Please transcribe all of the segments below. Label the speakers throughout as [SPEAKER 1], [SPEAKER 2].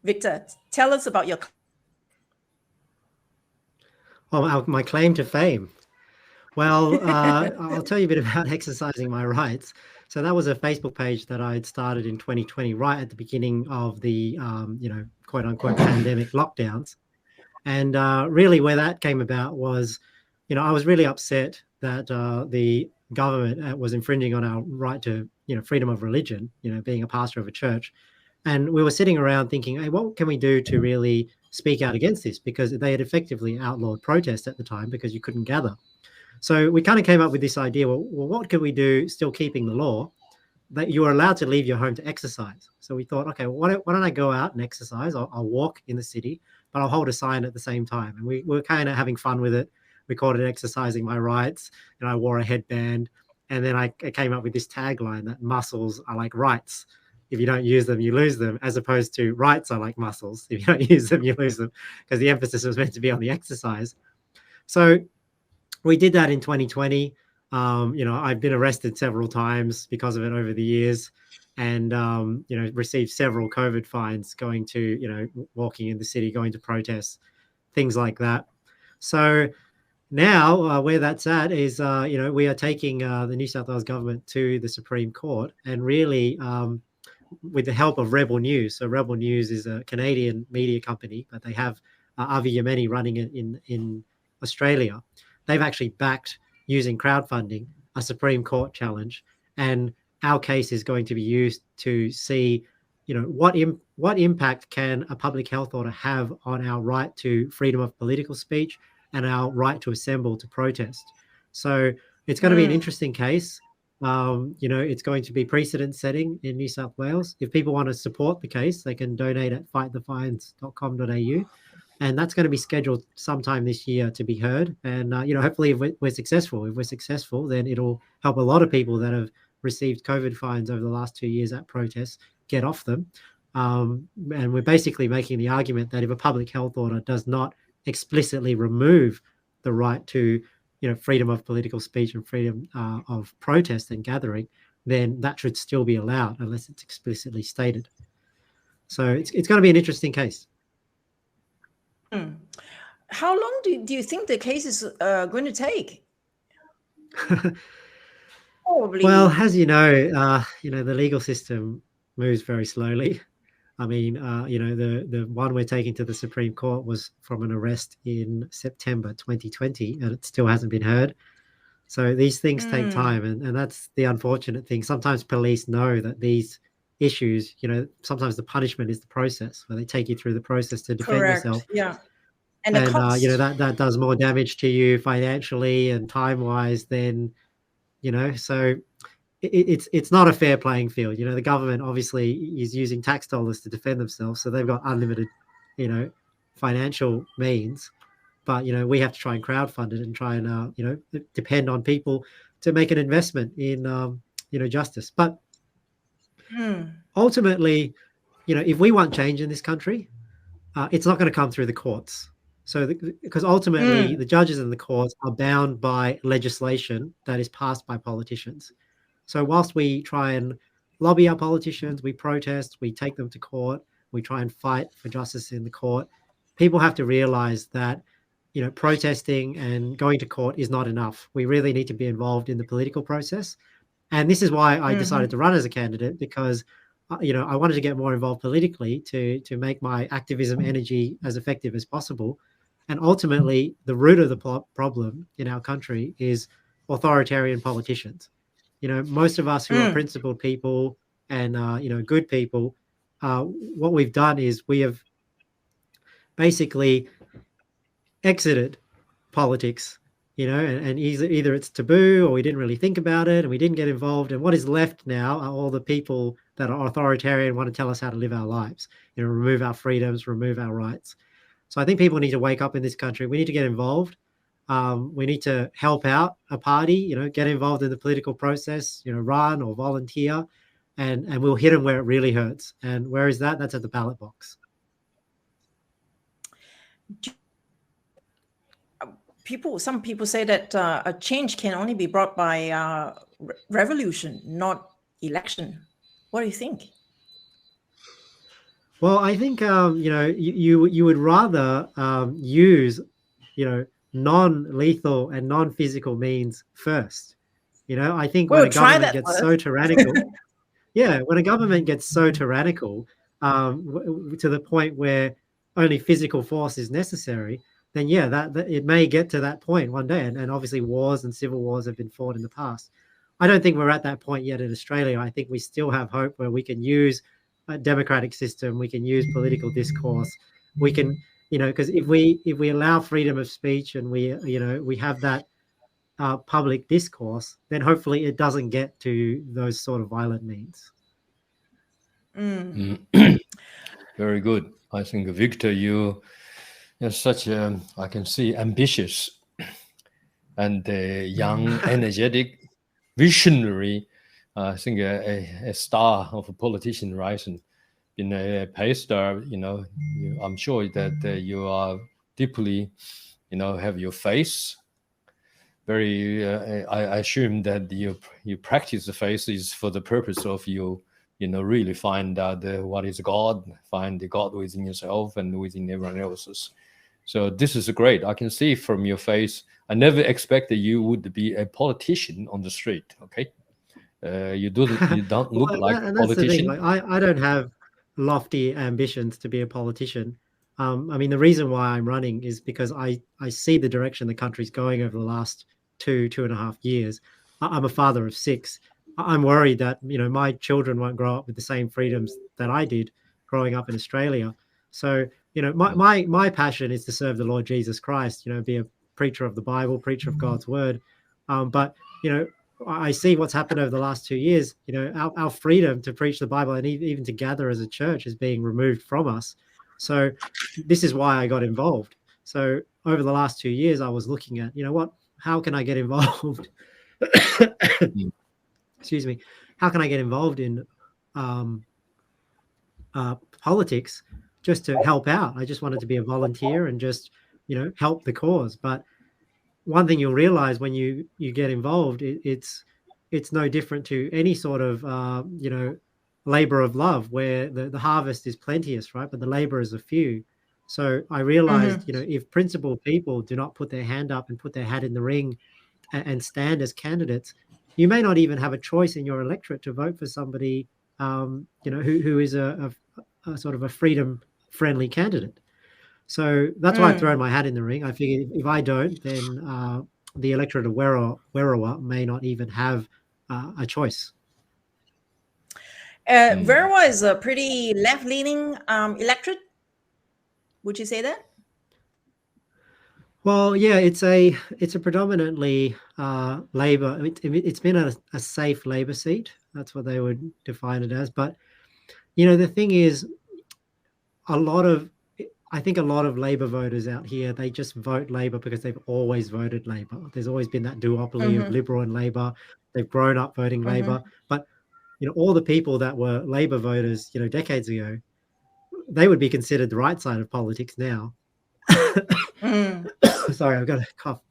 [SPEAKER 1] Victor, tell us about your.
[SPEAKER 2] Oh, my claim to fame. Well, I'll tell you a bit about exercising my rights. So that was a Facebook page that I had started in 2020, right at the beginning of the, quote unquote pandemic lockdowns. And really, where that came about was, I was really upset that the government was infringing on our right to, freedom of religion, being a pastor of a church. And we were sitting around thinking, hey, what can we do to really speak out against this? Because they had effectively outlawed protest at the time because you couldn't gather. So we kind of came up with this idea, well, what could we do still keeping the law that you are allowed to leave your home to exercise? So we thought, okay, well, why don't I go out and exercise? I'll walk in the city, but I'll hold a sign at the same time. And we were kind of having fun with it. We called it exercising my rights. And I wore a headband. And then I came up with this tagline that muscles are like rights. If you don't use them, you lose them, as opposed to rights are like muscles. If you don't use them, you lose them, because the emphasis was meant to be on the exercise. So we did that in 2020. I've been arrested several times because of it over the years, and received several COVID fines going to, walking in the city, going to protests, things like that. So now where that's at is, we are taking the New South Wales government to the Supreme Court, and really with the help of Rebel News. So Rebel News is a Canadian media company, but they have Avi Yemeni running it in Australia. They've actually backed, using crowdfunding, a Supreme Court challenge, and our case is going to be used to see, what impact can a public health order have on our right to freedom of political speech and our right to assemble to protest. So it's going to be an interesting case. It's going to be precedent setting in New South Wales. If people want to support the case, they can donate at fightthefines.com.au. And that's going to be scheduled sometime this year to be heard. And, hopefully if we're successful, then it'll help a lot of people that have received COVID fines over the last 2 years at protests get off them. And we're basically making the argument that if a public health order does not explicitly remove the right to, freedom of political speech and freedom of protest and gathering, then that should still be allowed unless it's explicitly stated. So it's going to be an interesting case.
[SPEAKER 1] How long do you think the case is going to take? Probably.
[SPEAKER 2] Well, as you know, the legal system moves very slowly. I mean, the one we're taking to the Supreme Court was from an arrest in September 2020, and it still hasn't been heard. So these things take time, and that's the unfortunate thing. Sometimes police know that these issues, sometimes the punishment is the process, where they take you through the process to defend yourself.
[SPEAKER 1] Yeah. And the cost.
[SPEAKER 2] That does more damage to you financially and time-wise than, so it's not a fair playing field. The government obviously is using tax dollars to defend themselves, so they've got unlimited, financial means. But we have to try and crowdfund it and try and depend on people to make an investment in justice. But ultimately, if we want change in this country, it's not going to come through the courts. So because ultimately the judges and the courts are bound by legislation that is passed by politicians. So whilst we try and lobby our politicians, we protest, we take them to court, we try and fight for justice in the court, people have to realize that, protesting and going to court is not enough. We really need to be involved in the political process. And this is why I decided to run as a candidate, because, I wanted to get more involved politically to make my activism energy as effective as possible. And ultimately, the root of the problem in our country is authoritarian politicians. Most of us who are principled people and, good people, what we've done is we have basically exited politics, and either it's taboo or we didn't really think about it and we didn't get involved. And what is left now are all the people that are authoritarian, want to tell us how to live our lives, remove our freedoms, remove our rights. So I think people need to wake up in this country. We need to get involved. We need to help out a party, get involved in the political process, run or volunteer, and we'll hit them where it really hurts. And where is that? That's at the ballot box.
[SPEAKER 1] Some people say that a change can only be brought by revolution, not election. What do you think?
[SPEAKER 2] Well, I think you would rather use non-lethal and non-physical means first. I think when
[SPEAKER 1] We'll
[SPEAKER 2] a
[SPEAKER 1] try
[SPEAKER 2] government
[SPEAKER 1] that
[SPEAKER 2] gets so
[SPEAKER 1] first.
[SPEAKER 2] tyrannical, yeah, when a government gets so tyrannical to the point where only physical force is necessary, then yeah, that it may get to that point one day. And obviously, wars and civil wars have been fought in the past. I don't think we're at that point yet in Australia. I think we still have hope where we can use a democratic system, we can use political discourse, we can, because if we allow freedom of speech and we have that public discourse, then hopefully it doesn't get to those sort of violent means.
[SPEAKER 3] Very good. I think, Victor, you're such a, I can see, ambitious and young, energetic, visionary. I think a star of a politician, right? And been a pastor, I'm sure that you are deeply, have your faith. Very, I assume that you practice the faith is for the purpose of you really find out what is God, find the God within yourself and within everyone else's. So this is great. I can see from your face. I never expected you would be a politician on the street. Okay, you don't look
[SPEAKER 2] Well,
[SPEAKER 3] like a
[SPEAKER 2] and that's the thing.
[SPEAKER 3] politician.
[SPEAKER 2] Like, I don't have lofty ambitions to be a politician. I mean, the reason why I'm running is because I see the direction the country's going over the last 2.5 years. I'm a father of 6. I'm worried that my children won't grow up with the same freedoms that I did growing up in Australia. So my passion is to serve the Lord Jesus Christ. Be a preacher of the Bible, preacher of God's word. But I see what's happened over the last 2 years. Our freedom to preach the Bible and even to gather as a church is being removed from us. So this is why I got involved. So over the last 2 years, I was looking at, how can I get involved? Excuse me. How can I get involved in politics just to help out? I just wanted to be a volunteer and just, help the cause. But one thing you'll realize when you get involved, it's no different to any sort of labor of love, where the harvest is plenteous, right? But the laborers are few. So I realized, if principled people do not put their hand up and put their hat in the ring and stand as candidates, you may not even have a choice in your electorate to vote for somebody who is a sort of a freedom friendly candidate. So that's why I've thrown my hat in the ring. I figured if I don't, then the electorate of Werriwa may not even have a choice.
[SPEAKER 1] Werriwa is a pretty left-leaning electorate. Would you say that?
[SPEAKER 2] Well, yeah, it's a predominantly Labor. It's been a safe Labor seat. That's what they would define it as. But the thing is, I think a lot of Labor voters out here, they just vote Labor because they've always voted Labor. There's always been that duopoly of Liberal and Labor. They've grown up voting Labor. But all the people that were Labor voters, decades ago, they would be considered the right side of politics now. Sorry, I've got a cough.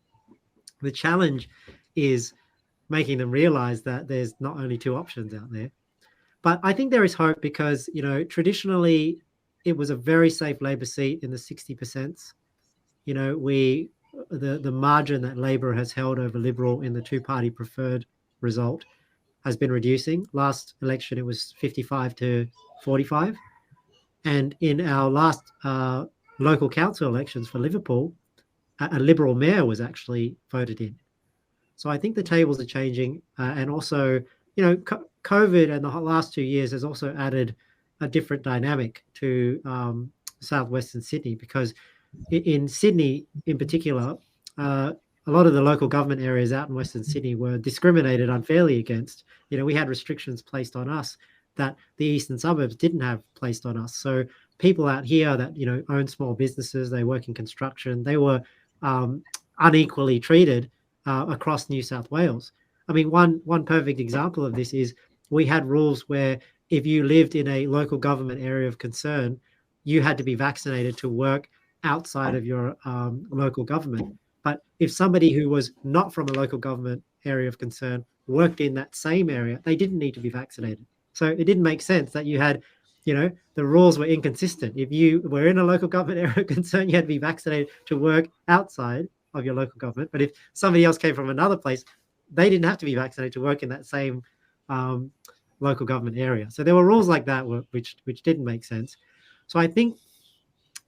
[SPEAKER 2] The challenge is making them realize that there's not only 2 options out there. But I think there is hope because, traditionally it was a very safe Labor seat in the 60%. The margin that Labor has held over Liberal in the 2-party preferred result has been reducing. Last election, it was 55 to 45. And in our last local council elections for Liverpool, a Liberal mayor was actually voted in. So I think the tables are changing. And also, COVID and the last 2 years has also added a different dynamic to southwestern Sydney, because in Sydney in particular, a lot of the local government areas out in Western Sydney were discriminated unfairly against. We had restrictions placed on us that the eastern suburbs didn't have placed on us. So people out here that, own small businesses, they work in construction, they were unequally treated across New South Wales. I mean, one perfect example of this is we had rules where if you lived in a local government area of concern, you had to be vaccinated to work outside of your local government. But if somebody who was not from a local government area of concern worked in that same area, they didn't need to be vaccinated. So it didn't make sense that you had the rules were inconsistent. If you were in a local government area of concern, you had to be vaccinated to work outside of your local government. But if somebody else came from another place, they didn't have to be vaccinated to work in that same local government area. So there were rules like that which didn't make sense. So I think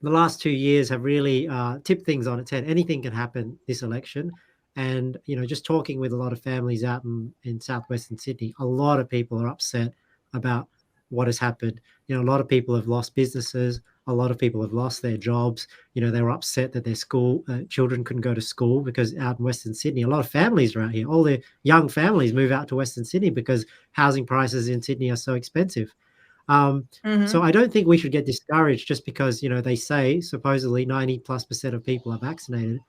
[SPEAKER 2] the last 2 years have really tipped things on its head. Anything can happen this election. And, just talking with a lot of families out in southwestern Sydney, a lot of people are upset about what has happened. A lot of people have lost businesses. A lot of people have lost their jobs. They were upset that their school children couldn't go to school because out in Western Sydney, a lot of families are out here. All the young families move out to Western Sydney because housing prices in Sydney are so expensive. So I don't think we should get discouraged just because, they say supposedly 90+% of people are vaccinated.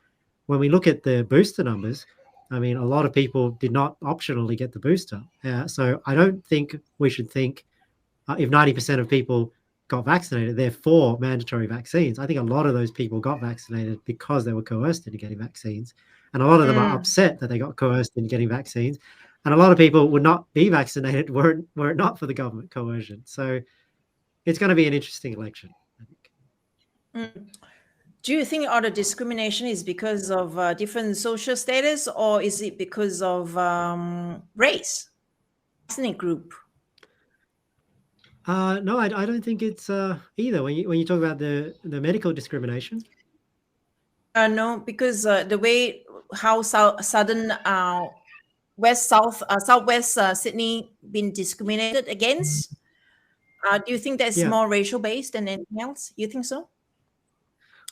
[SPEAKER 2] When we look at the booster numbers, I mean, a lot of people did not optionally get the booster. So I don't think we should think if 90% of people got vaccinated, they're for mandatory vaccines. I think a lot of those people got vaccinated because they were coerced into getting vaccines. And a lot of them are upset that they got coerced into getting vaccines. And a lot of people would not be vaccinated were it not for the government coercion. So it's going to be an interesting election, I think.
[SPEAKER 1] Do you think all the discrimination is because of different social status, or is it because of race, ethnic group?
[SPEAKER 2] No, I don't think it's either. When you talk about the medical discrimination.
[SPEAKER 1] No, because the way how southern southwest Sydney been discriminated against. Do you think that's more racial based than anything else? You think so?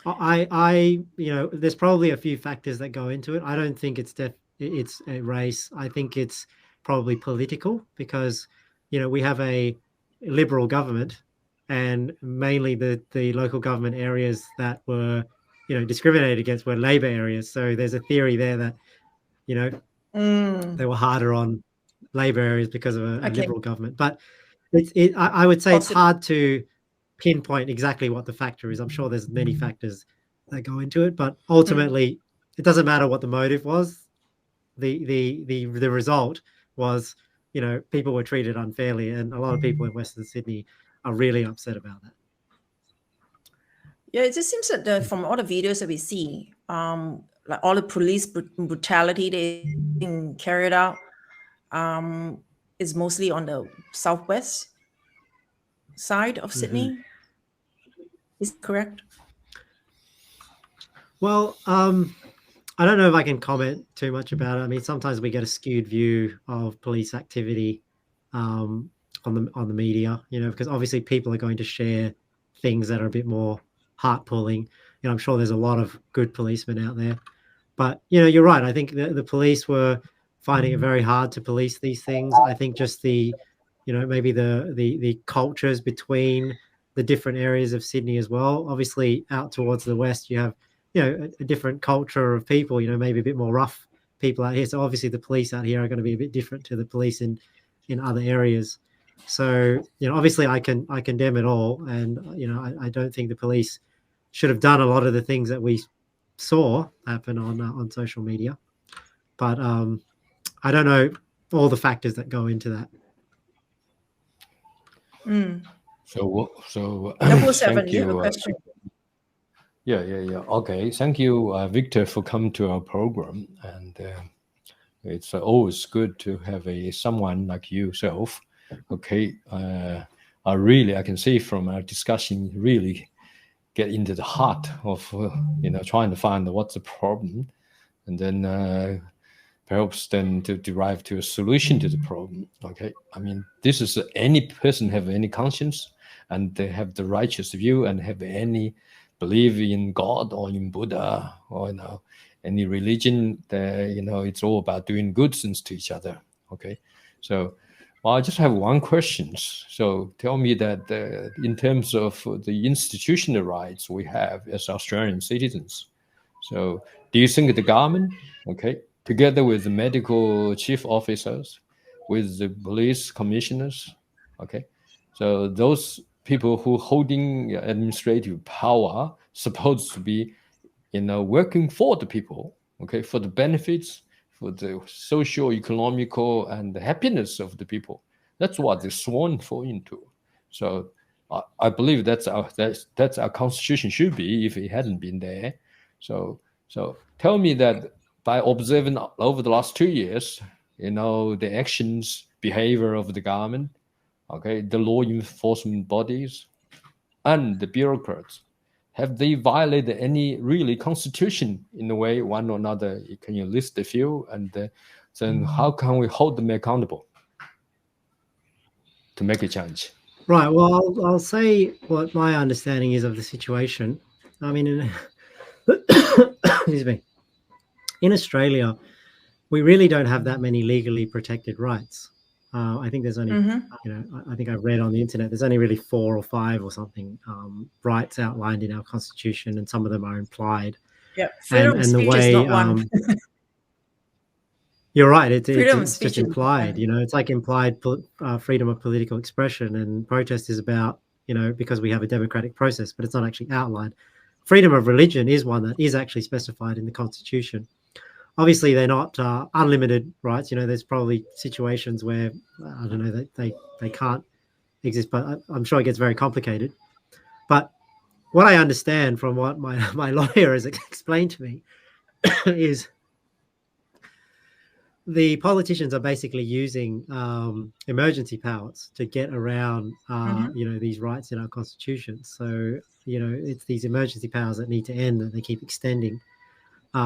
[SPEAKER 2] There's probably a few factors that go into it. I don't think it's a race. I think it's probably political because, we have a Liberal government, and mainly the local government areas that were, discriminated against were Labor areas. So there's a theory there that, they were harder on Labor areas because of a Liberal government. But I would say it's hard to pinpoint exactly what the factor is. I'm sure there's many factors that go into it, but ultimately it doesn't matter what the motive was. The result was, people were treated unfairly, and a lot of people in Western Sydney are really upset about that.
[SPEAKER 1] Yeah, it just seems that from all the videos that we see, like all the police brutality they being carried out is mostly on the southwest side of Sydney. Is that correct?
[SPEAKER 2] Well, I don't know if I can comment too much about it. I mean, sometimes we get a skewed view of police activity on the media, because obviously people are going to share things that are a bit more heart pulling. I'm sure there's a lot of good policemen out there, but you're right. I think the police were finding it very hard to police these things. I think just maybe the cultures between the different areas of Sydney as well. Obviously, out towards the west, you have a different culture of people. Maybe a bit more rough people out here. So obviously, the police out here are going to be a bit different to the police in other areas. So obviously, I condemn it all, and I don't think the police should have done a lot of the things that we saw happen on social media. But I don't know all the factors that go into that.
[SPEAKER 3] So
[SPEAKER 1] Seven, you have a question.
[SPEAKER 3] Yeah. Okay, thank you, Victor, for coming to our program, and it's always good to have someone like yourself. Okay, I can see from our discussion, really get into the heart of trying to find what's the problem, and then perhaps then to derive to a solution to the problem. Okay, I mean, this is any person have any conscience, and they have the righteous view, and have any believe in God or in Buddha or any religion. It's all about doing good things to each other. Okay, so I just have one question. So tell me that in terms of the institutional rights we have as Australian citizens, so do you think the government, together with the medical chief officers, with the police commissioners, so those people who holding administrative power supposed to be, working for the people, for the benefits, for the social, economical, and the happiness of the people. That's what they're sworn for into. So I believe that's our constitution should be if it hadn't been there. So tell me that by observing over the last 2 years, the actions, behavior of the government, okay, the law enforcement bodies and the bureaucrats, have they violated any really constitution in a way, one or another? Can you list a few? And then how can we hold them accountable to make a change?
[SPEAKER 2] Right. Well, I'll say what my understanding is of the situation. I mean, excuse me. In Australia, we really don't have that many legally protected rights. I think there's only, I think I've read on the internet, there's only really 4 or 5 or something rights outlined in our constitution, and some of them are implied.
[SPEAKER 1] Yeah, freedom of speech is not one.
[SPEAKER 2] You're right. It's
[SPEAKER 1] speech
[SPEAKER 2] just implied. It's like implied freedom of political expression, and protest is about, because we have a democratic process, but it's not actually outlined. Freedom of religion is one that is actually specified in the Constitution. Obviously, they're not unlimited rights. There's probably situations where, I don't know, they can't exist, but I'm sure it gets very complicated. But what I understand from what my lawyer has explained to me is the politicians are basically using emergency powers to get around, these rights in our constitution. So, it's these emergency powers that need to end that they keep extending.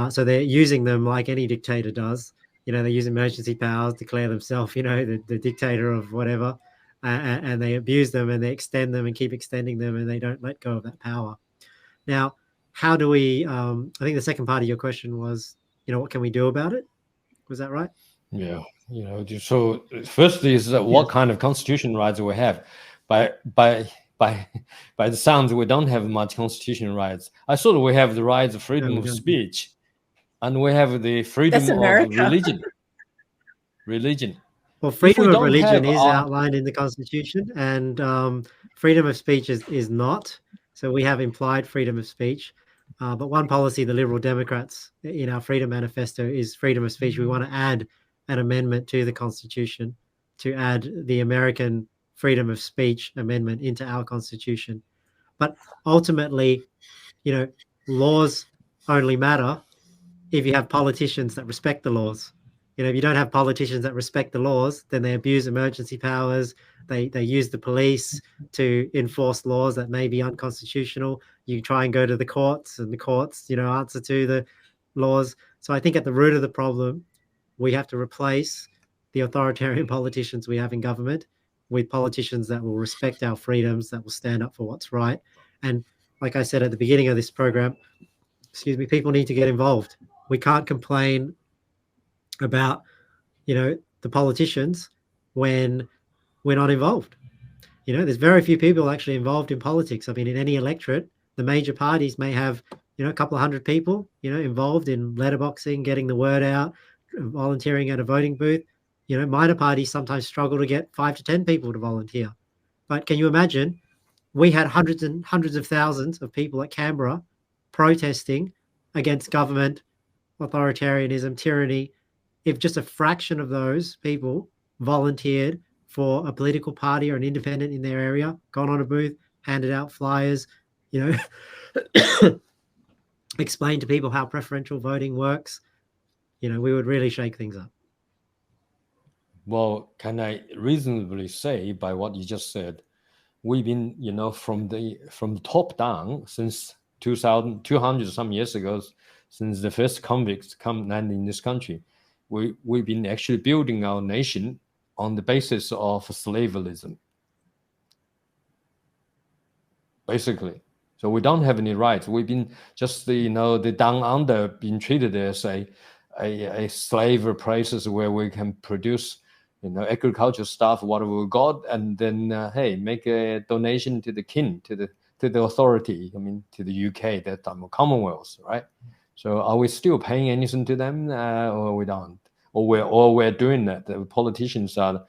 [SPEAKER 2] So they're using them like any dictator does. They use emergency powers, declare themselves, the dictator of whatever, and they abuse them and they extend them and keep extending them, and they don't let go of that power. Now, how do we? I think the second part of your question was, what can we do about it? Was that right?
[SPEAKER 3] Yeah. So firstly is what kind of constitutional rights we have. By the sounds, we don't have much constitutional rights. I thought we have the rights of freedom of speech, and we have the freedom of religion.
[SPEAKER 2] Well, freedom of religion is outlined in the Constitution, and freedom of speech is not. So we have implied freedom of speech. But one policy the Liberal Democrats in our Freedom Manifesto is freedom of speech. We want to add an amendment to the Constitution to add the American freedom of speech amendment into our Constitution. But ultimately, laws only matter if you have politicians that respect the laws. If you don't have politicians that respect the laws, then they abuse emergency powers. They use the police to enforce laws that may be unconstitutional. You try and go to the courts, and the courts, answer to the laws. So I think at the root of the problem, we have to replace the authoritarian politicians we have in government with politicians that will respect our freedoms, that will stand up for what's right. And like I said at the beginning of this program, people need to get involved. We can't complain about, the politicians when we're not involved. There's very few people actually involved in politics. I mean, in any electorate, the major parties may have, a couple of hundred people, involved in letterboxing, getting the word out, volunteering at a voting booth. Minor parties sometimes struggle to get 5 to 10 people to volunteer. But can you imagine, we had hundreds and hundreds of thousands of people at Canberra protesting against government, authoritarianism, tyranny. If just a fraction of those people volunteered for a political party or an independent in their area, gone on a booth, handed out flyers, explained to people how preferential voting works, we would really shake things up.
[SPEAKER 3] Well, can I reasonably say, by what you just said, we've been, from the top down since 200 some years ago, since the first convicts landed in this country, we've been actually building our nation on the basis of slaverism, basically. So we don't have any rights. We've been just the down under being treated as a slave process where we can produce agricultural stuff, whatever we got, and then make a donation to the king, to the authority. I mean, to the UK, that time, Commonwealth, right? So are we still paying anything to them, or we don't? Or we're doing that. The politicians are,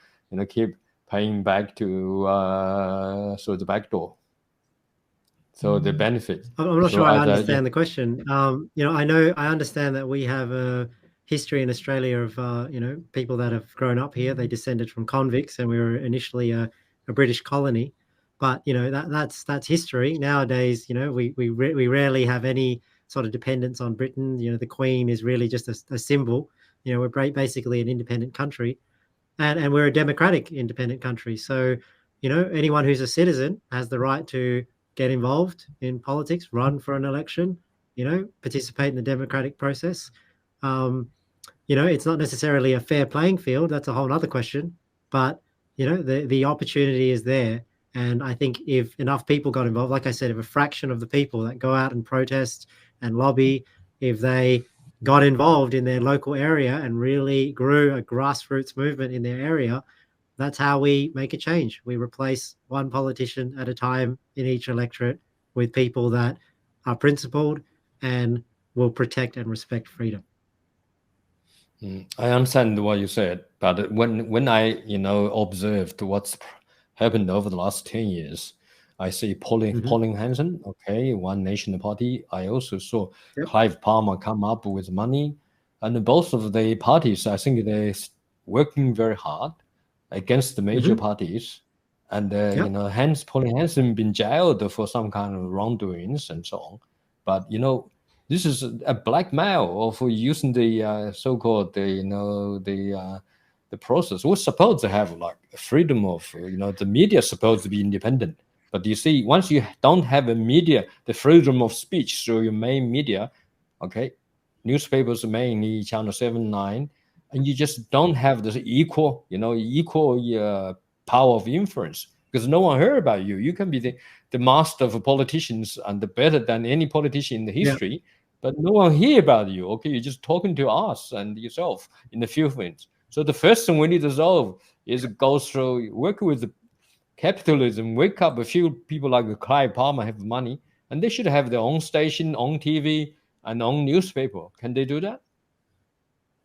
[SPEAKER 3] keep paying back to the back door. So the benefit.
[SPEAKER 2] I'm not sure I understand the question. I understand that we have a history in Australia of people that have grown up here. They descended from convicts, and we were initially a British colony. But that's history. Nowadays, we rarely have any sort of dependence on Britain. The Queen is really just a symbol. We're basically an independent country, and we're a democratic independent country. So, anyone who's a citizen has the right to get involved in politics, run for an election, participate in the democratic process. It's not necessarily a fair playing field. That's a whole other question. But, the opportunity is there. And I think if enough people got involved, like I said, if a fraction of the people that go out and protest and lobby, if they got involved in their local area and really grew a grassroots movement in their area, that's how we make a change. We replace one politician at a time in each electorate with people that are principled and will protect and respect freedom.
[SPEAKER 3] I understand what you said, but when I observed what's happened over the last 10 years, I see Pauline Hanson, okay, One Nation Party. I also saw Clive Palmer come up with money, and both of the parties, I think they're working very hard against the major parties, and Pauline Hanson been jailed for some kind of wrongdoings and so on, but this is a blackmail of using the so-called the process. We're supposed to have like freedom of the media is supposed to be independent, but you see, once you don't have a media, the freedom of speech through your main media, okay, newspapers mainly Channel 7, 9, and you just don't have this equal power of influence because no one heard about you. You can be the master of politicians and the better than any politician in the history, but no one hear about you. Okay, you're just talking to us and yourself in the few things. So the first thing we need to solve is go through work with capitalism. Wake up a few people like Clive Palmer have money, and they should have their own station, own TV, and own newspaper. Can they do that?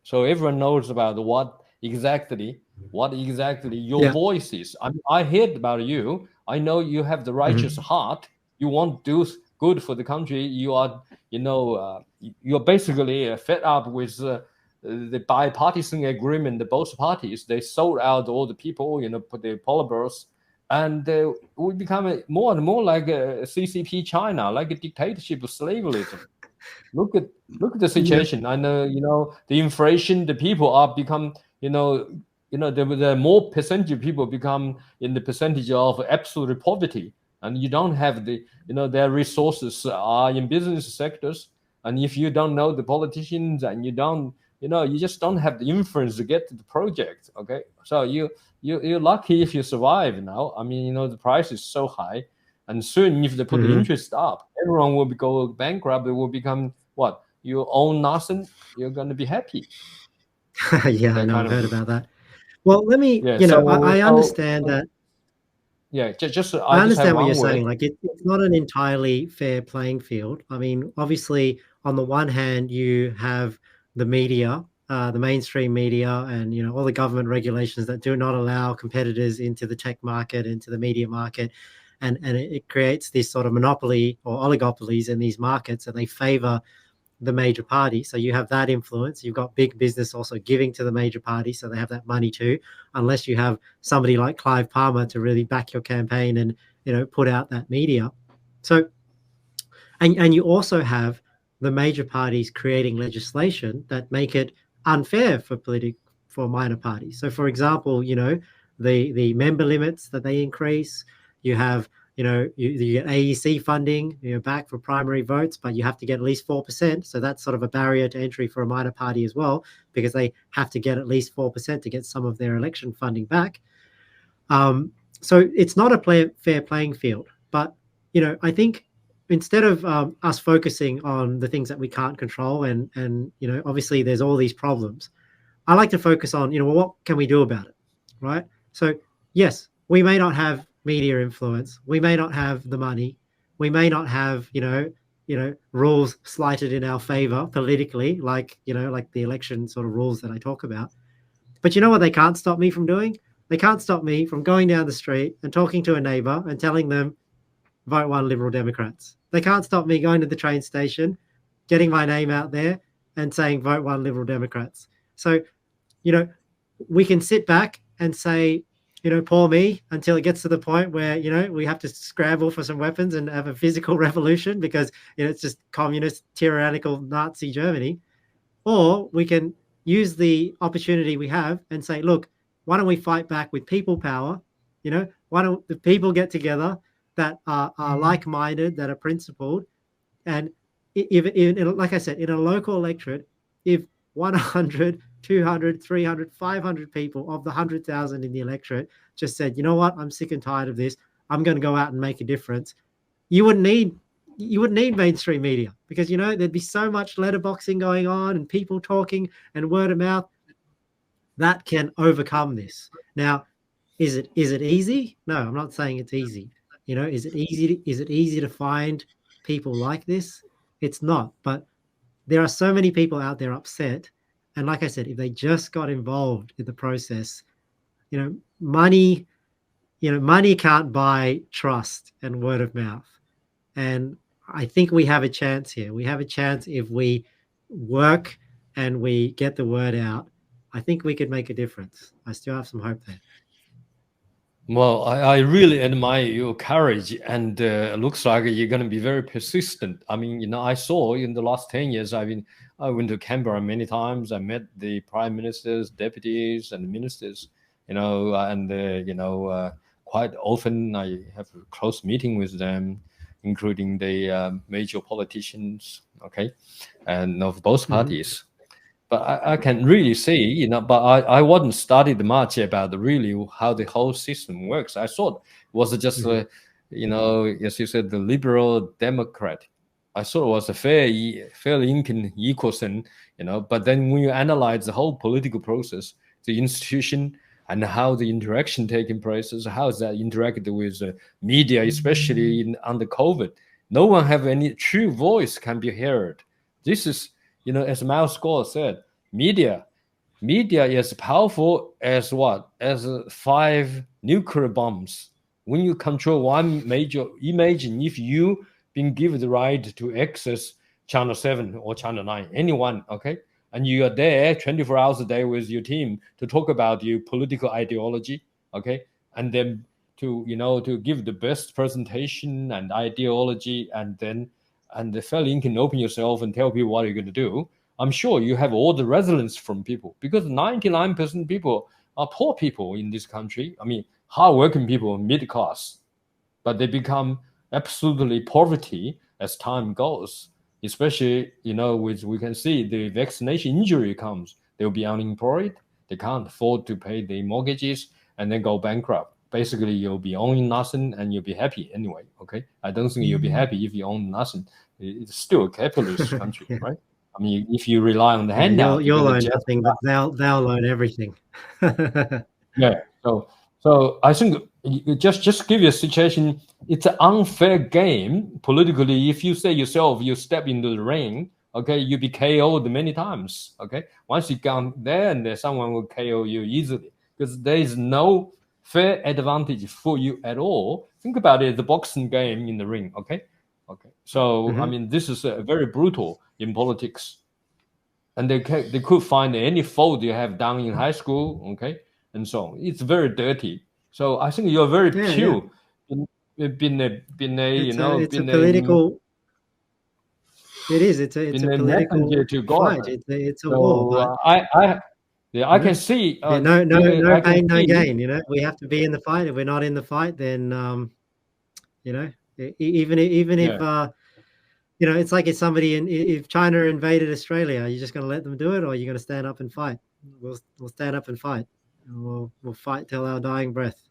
[SPEAKER 3] So everyone knows about what exactly your voice is. I heard about you. I know you have the righteous heart. You want to do good for the country. You are, you're basically fed up with the bipartisan agreement. The both parties, they sold out all the people, put their polybars, and we become more and more like a CCP China, like a dictatorship of slaverism. Look at the situation. I know, the inflation, the people are become, the more percentage of people become in the percentage of absolute poverty, and you don't have their resources are in business sectors, and if you don't know the politicians and you don't, you just don't have the influence to get to the project. Okay, so you're lucky if you survive now. I mean, the price is so high. And soon, if they put the interest up, everyone will go bankrupt. It will become what? You own nothing. You're going to be happy.
[SPEAKER 2] Yeah, I know. I've heard about that. Well, let me. I understand that.
[SPEAKER 3] Yeah,
[SPEAKER 2] I understand what you're saying. Like it's not an entirely fair playing field. I mean, obviously, on the one hand, you have the media, the mainstream media, and all the government regulations that do not allow competitors into the tech market, into the media market. And it creates this sort of monopoly or oligopolies in these markets, and they favor the major party. So you have that influence. You've got big business also giving to the major party, so they have that money too, unless you have somebody like Clive Palmer to really back your campaign and put out that media. So and you also have the major parties creating legislation that make it unfair for minor parties. So for example, the member limits that they increase. You have, you get AEC funding, back for primary votes, but you have to get at least 4%. So that's sort of a barrier to entry for a minor party as well, because they have to get at least 4% to get some of their election funding back. So it's not a fair playing field. But, I think instead of us focusing on the things that we can't control and obviously there's all these problems, I like to focus on, what can we do about it, right? So, yes, we may not have media influence. We may not have the money. We may not have, rules slighted in our favor politically, like the election sort of rules that I talk about. But you know what they can't stop me from doing? They can't stop me from going down the street and talking to a neighbor and telling them, vote one Liberal Democrats. They can't stop me going to the train station, getting my name out there and saying, vote one Liberal Democrats. So, we can sit back and say, poor me, until it gets to the point where, we have to scramble for some weapons and have a physical revolution because, it's just communist, tyrannical Nazi Germany. Or we can use the opportunity we have and say, look, why don't we fight back with people power? Why don't the people get together that are like-minded, that are principled? And like I said, in a local electorate, if 100, 200, 300, 500 people of the 100,000 in the electorate just said, you know what, I'm sick and tired of this, I'm going to go out and make a difference, you wouldn't need mainstream media, because there'd be so much letterboxing going on and people talking and word of mouth that can overcome this. Now, is it easy? No, I'm not saying it's easy. Is it easy to find people like this? It's not. But there are so many people out there upset, and like I said, if they just got involved in the process, money can't buy trust and word of mouth. And I think we have a chance here. We have a chance if we work and we get the word out. I think we could make a difference. I still have some hope there.
[SPEAKER 3] Well, I really admire your courage, and it looks like you're going to be very persistent. I mean, I saw in the last 10 years, I went to Canberra many times. I met the prime ministers, deputies, and ministers, and quite often I have a close meeting with them, including the major politicians, and of both parties. But I can really see, but I wasn't studied much about really how the whole system works. I thought it was just, as you said, the liberal democrat. I thought it was a fairly equal thing, but then when you analyze the whole political process, the institution and how the interaction taking place, how is that interacted with media, especially under COVID, no one have any true voice can be heard. This is, as Miles Gore said, media is powerful as what? As 5 nuclear bombs. When you control one major, imagine if you been given the right to access Channel 7 or Channel 9, anyone, and you are there 24 hours a day with your team to talk about your political ideology, and then to give the best presentation and ideology, and the fairly can open yourself and tell people what you're going to do. I'm sure you have all the resilience from people, because 99% people are poor people in this country. I mean, hardworking people, middle class, but they become absolutely poverty as time goes. Especially, we can see the vaccination injury comes. They'll be unemployed. They can't afford to pay the mortgages and then go bankrupt. Basically, you'll be owning nothing and you'll be happy anyway. I don't think you'll be happy if you own nothing. It's still a capitalist country, right? I mean, if you rely on the handout,
[SPEAKER 2] you'll own nothing, but they'll own everything.
[SPEAKER 3] Yeah. So I think just give you a situation. It's an unfair game politically. If you say yourself, you step into the ring, you be KO'd many times. Once you come there, and then someone will KO you easily, because there is no fair advantage for you at all. Think about it, the boxing game in the ring. So I mean, this is very brutal in politics, and they could find any fault you have done in high school, and so on. It's very dirty. So I think you're very pure. Been a political.
[SPEAKER 2] It is. It's a political fight. It's a war.
[SPEAKER 3] I can see.
[SPEAKER 2] No pain, no gain. We have to be in the fight. If we're not in the fight, then even if it's like if if China invaded Australia, are you just going to let them do it, or are you going to stand up and fight? We'll stand up and fight. We'll fight till our dying breath.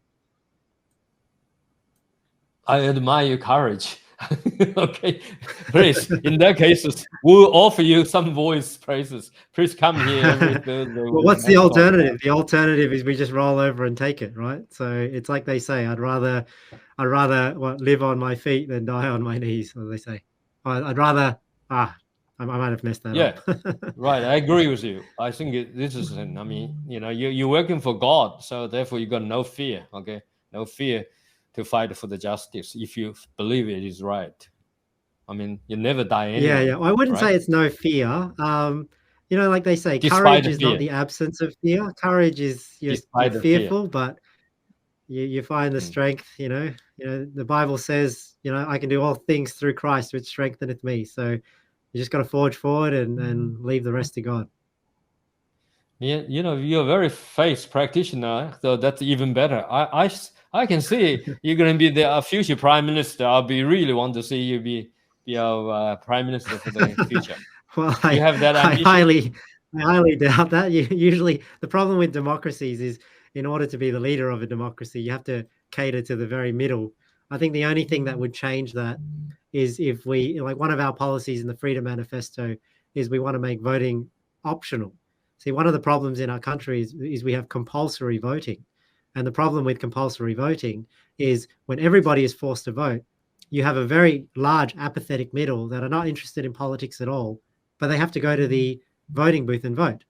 [SPEAKER 3] I admire your courage. Please, in that case, we'll offer you some voice praises. Please come here every Thursday.
[SPEAKER 2] Well, what's the alternative? The alternative is we just roll over and take it, right? So it's like they say, I'd rather live on my feet than die on my knees, as they say. I'd rather I might have messed that up.
[SPEAKER 3] Right. I agree with you. I think this is, I mean, you're working for God, so therefore you got no fear. No fear to fight for the justice if you believe it is right. I mean, you never die anyway.
[SPEAKER 2] Yeah. I wouldn't say it's no fear. Like they say, courage is not the absence of fear. Courage is just fearful, but you find the strength. You know, the Bible says, I can do all things through Christ, which strengtheneth me. So you just got to forge forward and leave the rest to God.
[SPEAKER 3] Yeah, you're a very faith practitioner, so that's even better. I can see you're going to be the future prime minister. I'll be really want to see you be our prime minister for the future.
[SPEAKER 2] Well,
[SPEAKER 3] You have that
[SPEAKER 2] I
[SPEAKER 3] ambition?
[SPEAKER 2] highly doubt that. Usually, the problem with democracies is, in order to be the leader of a democracy, you have to cater to the very middle. I think the only thing that would change that is if we, like, one of our policies in the Freedom Manifesto is we want to make voting optional. See, one of the problems in our country is we have compulsory voting. And the problem with compulsory voting is when everybody is forced to vote, you have a very large apathetic middle that are not interested in politics at all, but they have to go to the voting booth and vote.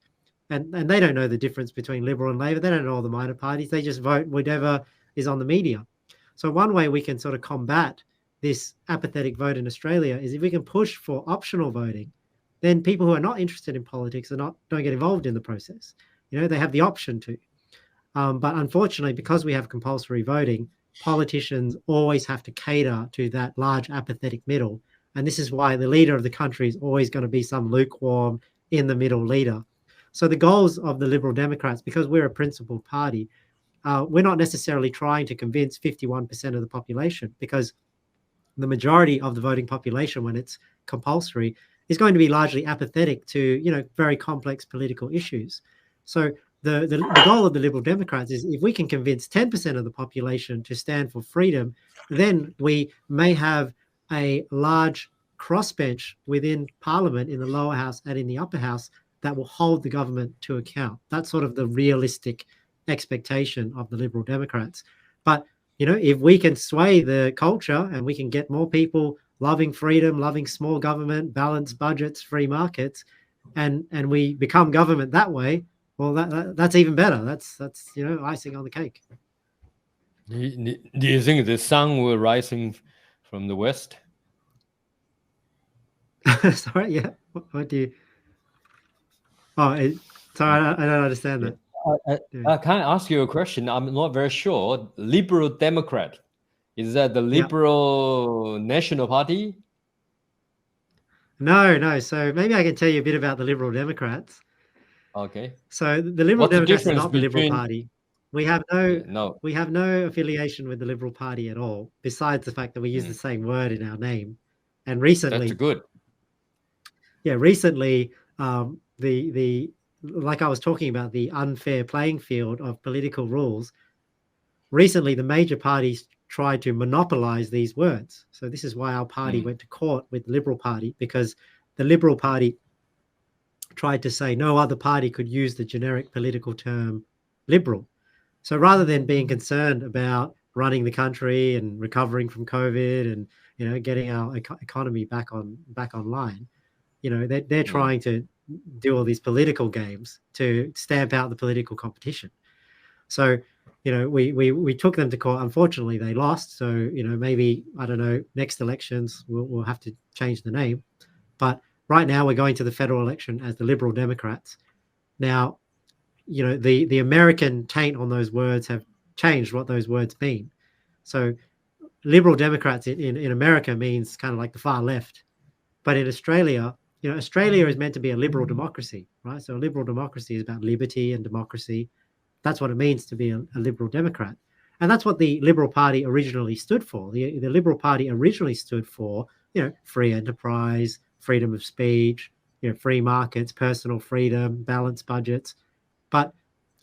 [SPEAKER 2] And they don't know the difference between Liberal and Labor. They don't know all the minor parties. They just vote whatever is on the media. So one way we can sort of combat this apathetic vote in Australia is if we can push for optional voting, then people who are not interested in politics don't get involved in the process. They have the option to. But unfortunately, because we have compulsory voting, politicians always have to cater to that large apathetic middle. And this is why the leader of the country is always going to be some lukewarm in the middle leader. So the goals of the Liberal Democrats, because we're a principled party, we're not necessarily trying to convince 51% of the population, because the majority of the voting population, when it's compulsory, is going to be largely apathetic to, very complex political issues. So the goal of the Liberal Democrats is if we can convince 10% of the population to stand for freedom, then we may have a large crossbench within Parliament in the lower house and in the upper house that will hold the government to account. That's sort of the realistic expectation of the Liberal Democrats. But if we can sway the culture and we can get more people loving freedom, loving small government, balanced budgets, free markets, and we become government that way, well, that's even better. That's icing on the cake.
[SPEAKER 3] Do you think the sun will rising from the west?
[SPEAKER 2] Sorry, yeah. What do you? Oh, sorry, I don't understand that.
[SPEAKER 3] Can I ask you a question? I'm not very sure. Liberal Democrat, is that the Liberal National Party?
[SPEAKER 2] No. So maybe I can tell you a bit about the Liberal Democrats.
[SPEAKER 3] Okay.
[SPEAKER 2] So the Liberal Democrats is not the Liberal
[SPEAKER 3] between...
[SPEAKER 2] Party. We have no affiliation with the Liberal Party at all, besides the fact that we use the same word in our name. And recently,
[SPEAKER 3] that's good.
[SPEAKER 2] Yeah, recently, like I was talking about, the unfair playing field of political rules. Recently, the major parties tried to monopolize these words. So this is why our party went to court with the Liberal Party, because the Liberal Party tried to say no other party could use the generic political term liberal. So rather than being concerned about running the country and recovering from COVID and getting our economy back online, they're trying to do all these political games to stamp out the political competition. So we took them to court. Unfortunately, they lost. So maybe, I don't know, next elections we'll have to change the name. But right now we're going to the federal election as the Liberal Democrats. Now, the American taint on those words have changed what those words mean. So Liberal Democrats in America means kind of like the far left. But in Australia, Australia is meant to be a liberal democracy, right? So a liberal democracy is about liberty and democracy. That's what it means to be a Liberal Democrat. And that's what the Liberal Party originally stood for. The Liberal Party originally stood for, free enterprise, freedom of speech, free markets, personal freedom, balanced budgets. But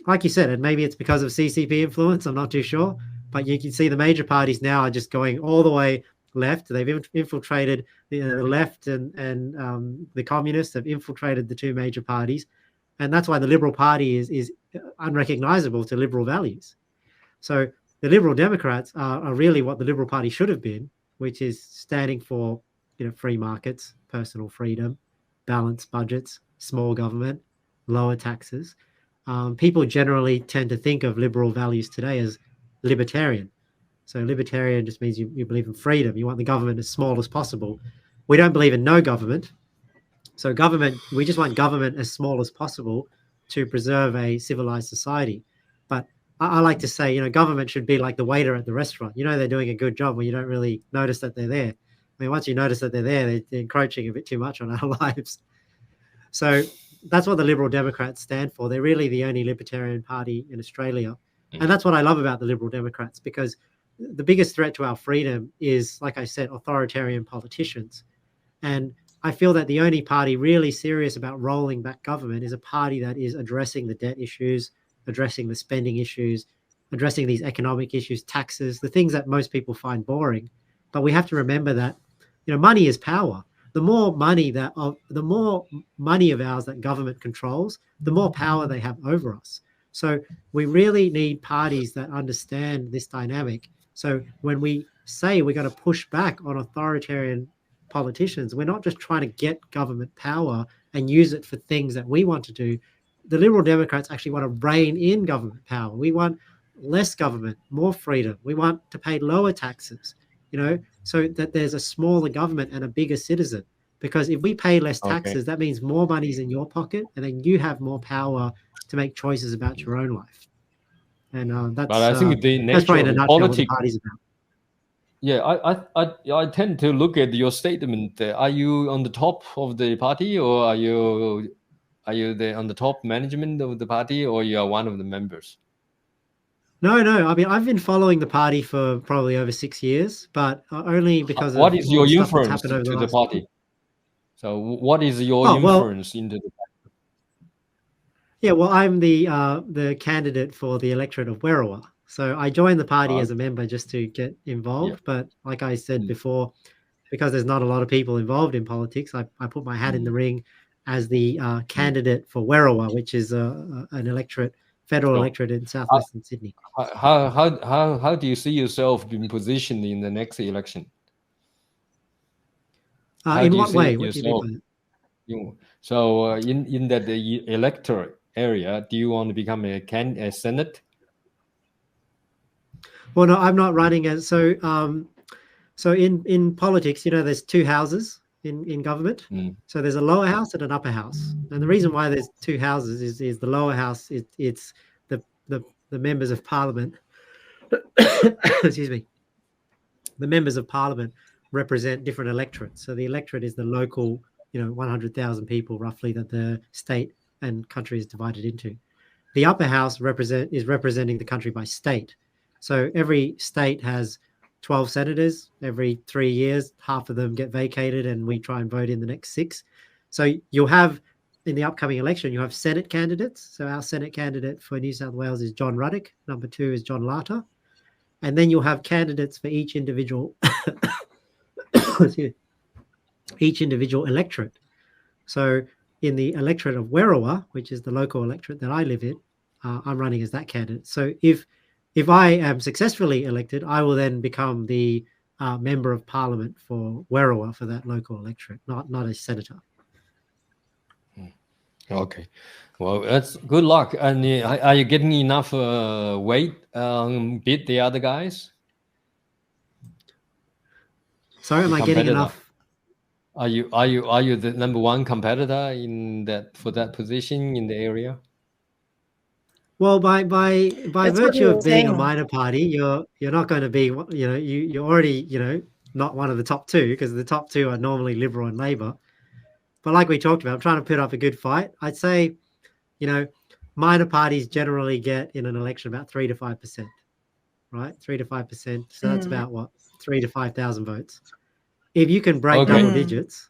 [SPEAKER 2] like you said, and maybe it's because of CCP influence, I'm not too sure, but you can see the major parties now are just going all the way left. They've infiltrated the left, and the communists have infiltrated the two major parties. And that's why the Liberal Party is unrecognizable to liberal values. So the Liberal Democrats are really what the Liberal Party should have been, which is standing for free markets, personal freedom, balanced budgets, small government, lower taxes. People generally tend to think of liberal values today as libertarian. So libertarian just means you believe in freedom. You want the government as small as possible. We don't believe in no government. So we just want government as small as possible to preserve a civilized society. But I like to say, government should be like the waiter at the restaurant. They're doing a good job when you don't really notice that they're there. I mean, once you notice that they're there, they're encroaching a bit too much on our lives. So that's what the Liberal Democrats stand for. They're really the only libertarian party in Australia. And that's what I love about the Liberal Democrats, because the biggest threat to our freedom is, like I said, authoritarian politicians. And I feel that the only party really serious about rolling back government is a party that is addressing the debt issues, addressing the spending issues, addressing these economic issues, taxes, the things that most people find boring. But we have to remember that, money is power. The more money of ours that government controls, the more power they have over us. So we really need parties that understand this dynamic. So when we say we're going to push back on authoritarian politicians, we're not just trying to get government power and use it for things that we want to do. The Liberal Democrats actually want to rein in government power. We want less government, more freedom. We want to pay lower taxes, so that there's a smaller government and a bigger citizen. Because if we pay less taxes, that means more money's in your pocket, and then you have more power to make choices about your own life. And that's. But
[SPEAKER 3] I think the nature
[SPEAKER 2] that's probably in a
[SPEAKER 3] of
[SPEAKER 2] nutshell what the
[SPEAKER 3] politics.
[SPEAKER 2] party's about.
[SPEAKER 3] Yeah, I tend to look at your statement. Are you on the top of the party, or are you on the top management of the party, or you are one of the members?
[SPEAKER 2] No. I mean, I've been following the party for probably over 6 years, but only because
[SPEAKER 3] what
[SPEAKER 2] of
[SPEAKER 3] is your
[SPEAKER 2] stuff that's
[SPEAKER 3] influence
[SPEAKER 2] happened over
[SPEAKER 3] to the
[SPEAKER 2] last
[SPEAKER 3] party? So what is your influence into the party?
[SPEAKER 2] Yeah, well, I'm the candidate for the electorate of Werriwa. So I joined the party as a member just to get involved. But like I said before, because there's not a lot of people involved in politics, I put my hat in the ring as the candidate for Werriwa, which is an federal electorate in southwestern Sydney.
[SPEAKER 3] How do you see yourself being positioned in the next election?
[SPEAKER 2] In what way? What do you mean by that?
[SPEAKER 3] So in that electorate area, do you want to become a Senate?
[SPEAKER 2] Well, no, I'm not running as so in politics, there's two houses in government. So there's a lower house and an upper house. And the reason why there's two houses is the lower house, it's the members of parliament. Excuse me. The members of parliament represent different electorates. So the electorate is the local, 100,000 people roughly that the state and country is divided into. The upper house is representing the country by state. So every state has 12 senators. Every 3 years, half of them get vacated and we try and vote in the next 6. So you'll have, in the upcoming election, you have Senate candidates. So our Senate candidate for New South Wales is John Ruddock. Number 2 is John Larter. And then you'll have candidates for each individual electorate. So in the electorate of Werriwa, which is the local electorate that I live in, I'm running as that candidate. So if I am successfully elected, I will then become the member of parliament for Werriwa for that local electorate, not a senator.
[SPEAKER 3] Okay, well, that's good luck. And are you getting enough weight beat the other guys?
[SPEAKER 2] Sorry, am I getting enough?
[SPEAKER 3] Are you the number one competitor for that position in the area?
[SPEAKER 2] Well, by virtue of being a minor party, you're not going to be, you're already, not one of the top 2, because the top 2 are normally Liberal and Labor. But like we talked about, I'm trying to put up a good fight. I'd say, minor parties generally get in an election about 3 to 5%, right? 3 to 5%. So that's about what? 3 to 5,000 votes. If you can break double digits,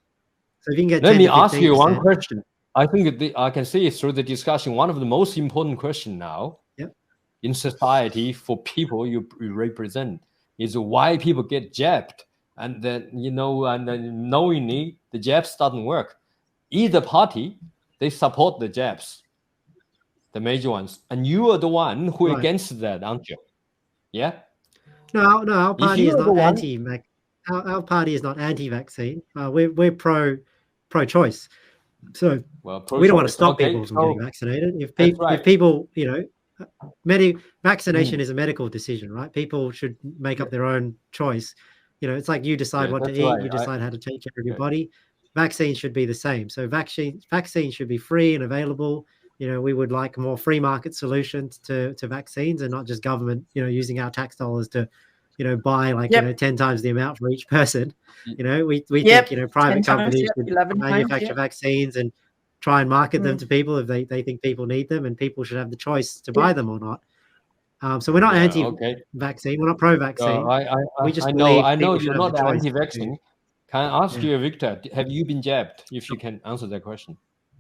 [SPEAKER 2] so if you can get 10 to 15%.
[SPEAKER 3] Let me ask you one question. I think I can see through the discussion, one of the most important questions now in society for people you represent is why people get jabbed. And then, and then knowingly the jabs doesn't work. Either party, they support the jabs, the major ones. And you are the one who against that, aren't you? Yeah?
[SPEAKER 2] No, our party is not anti-vaccine. Our party is not anti-vaccine. We're pro-choice. So we don't want to stop people from getting vaccinated. If people, vaccination is a medical decision, right? People should make up their own choice. It's like you decide what to eat, you decide how to take care of your body. Vaccines should be the same. So vaccines should be free and available. we would like more free market solutions to vaccines and not just government, using our tax dollars to, buy like, 10 times the amount for each person. We think, private
[SPEAKER 1] 10 times,
[SPEAKER 2] companies should
[SPEAKER 1] 11 times,
[SPEAKER 2] manufacture vaccines and try and market them to people if they think people need them, and people should have the choice to buy them or not. So we're not anti-vaccine. We're not pro-vaccine. We just
[SPEAKER 3] I
[SPEAKER 2] believe
[SPEAKER 3] know
[SPEAKER 2] people should
[SPEAKER 3] you're
[SPEAKER 2] have
[SPEAKER 3] not
[SPEAKER 2] the choice.
[SPEAKER 3] anti-vaccine. Can I ask you, Victor, have you been jabbed? If you can answer that question.